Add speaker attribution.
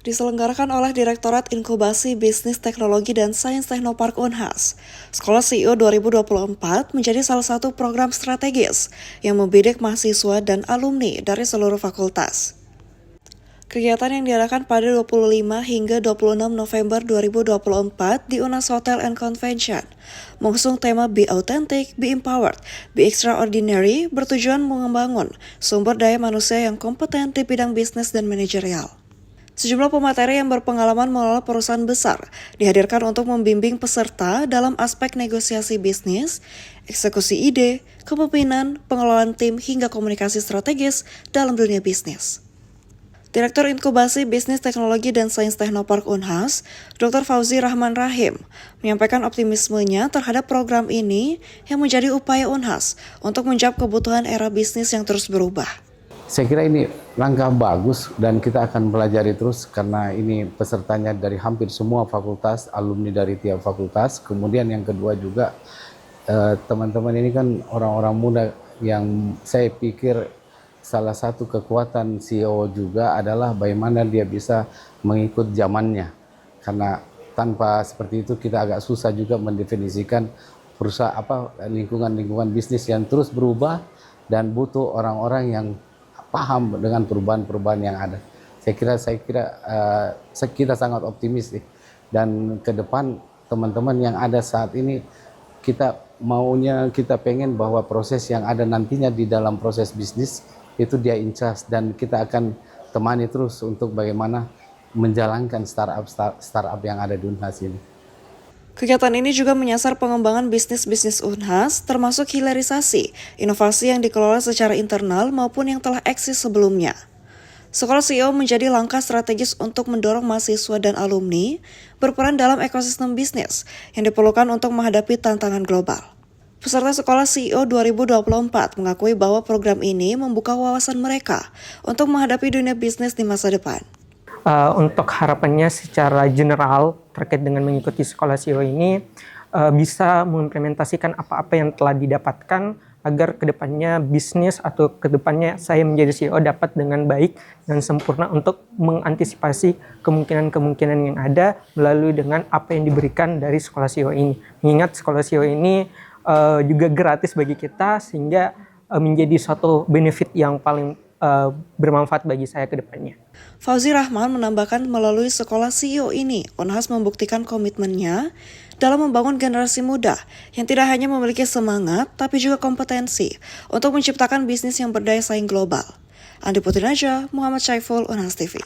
Speaker 1: diselenggarakan oleh Direktorat Inkubasi Bisnis Teknologi dan Sains Teknopark Unhas. Sekolah CEO 2024 menjadi salah satu program strategis yang membidik mahasiswa dan alumni dari seluruh fakultas. Kegiatan yang diadakan pada 25 hingga 26 November 2024 di Unas Hotel and Convention mengusung tema Be Authentic, Be Empowered, Be Extraordinary bertujuan membangun sumber daya manusia yang kompeten di bidang bisnis dan manajerial. Sejumlah pemateri yang berpengalaman mengelola perusahaan besar dihadirkan untuk membimbing peserta dalam aspek negosiasi bisnis, eksekusi ide, kepemimpinan, pengelolaan tim, hingga komunikasi strategis dalam dunia bisnis. Direktur Inkubasi Bisnis Teknologi dan Sains Teknopark Unhas, Dr. Fauzi Rahman Rahim, menyampaikan optimismenya terhadap program ini yang menjadi upaya Unhas untuk menjawab kebutuhan era bisnis yang terus berubah.
Speaker 2: Saya kira ini langkah bagus dan kita akan pelajari terus karena ini pesertanya dari hampir semua fakultas, alumni dari tiap fakultas. Kemudian yang kedua juga teman-teman ini kan orang-orang muda yang saya pikir salah satu kekuatan CEO juga adalah bagaimana dia bisa mengikut zamannya. Karena tanpa seperti itu kita agak susah juga mendefinisikan lingkungan lingkungan bisnis yang terus berubah dan butuh orang-orang yang paham dengan perubahan-perubahan yang ada. Saya kira kita sangat optimis dan ke depan teman-teman yang ada saat ini kita pengen bahwa proses yang ada nantinya di dalam proses bisnis itu dia in charge dan kita akan temani terus untuk bagaimana menjalankan startup yang ada di Unhas ini.
Speaker 1: Kegiatan ini juga menyasar pengembangan bisnis Unhas, termasuk hilirisasi, inovasi yang dikelola secara internal maupun yang telah eksis sebelumnya. Sekolah CEO menjadi langkah strategis untuk mendorong mahasiswa dan alumni berperan dalam ekosistem bisnis yang diperlukan untuk menghadapi tantangan global. Peserta Sekolah CEO 2024 mengakui bahwa program ini membuka wawasan mereka untuk menghadapi dunia bisnis di masa depan.
Speaker 3: Untuk harapannya secara general terkait dengan mengikuti sekolah CEO ini bisa mengimplementasikan apa-apa yang telah didapatkan agar kedepannya bisnis atau kedepannya saya menjadi CEO dapat dengan baik dan sempurna untuk mengantisipasi kemungkinan-kemungkinan yang ada melalui dengan apa yang diberikan dari sekolah CEO ini. Mengingat sekolah CEO ini juga gratis bagi kita sehingga menjadi suatu benefit yang paling bermanfaat bagi saya ke depannya.
Speaker 1: Fauzi Rahman menambahkan melalui sekolah CEO ini, Unhas membuktikan komitmennya dalam membangun generasi muda yang tidak hanya memiliki semangat, tapi juga kompetensi untuk menciptakan bisnis yang berdaya saing global. Andi Putri Naja, Muhammad Syaiful, Unhas TV.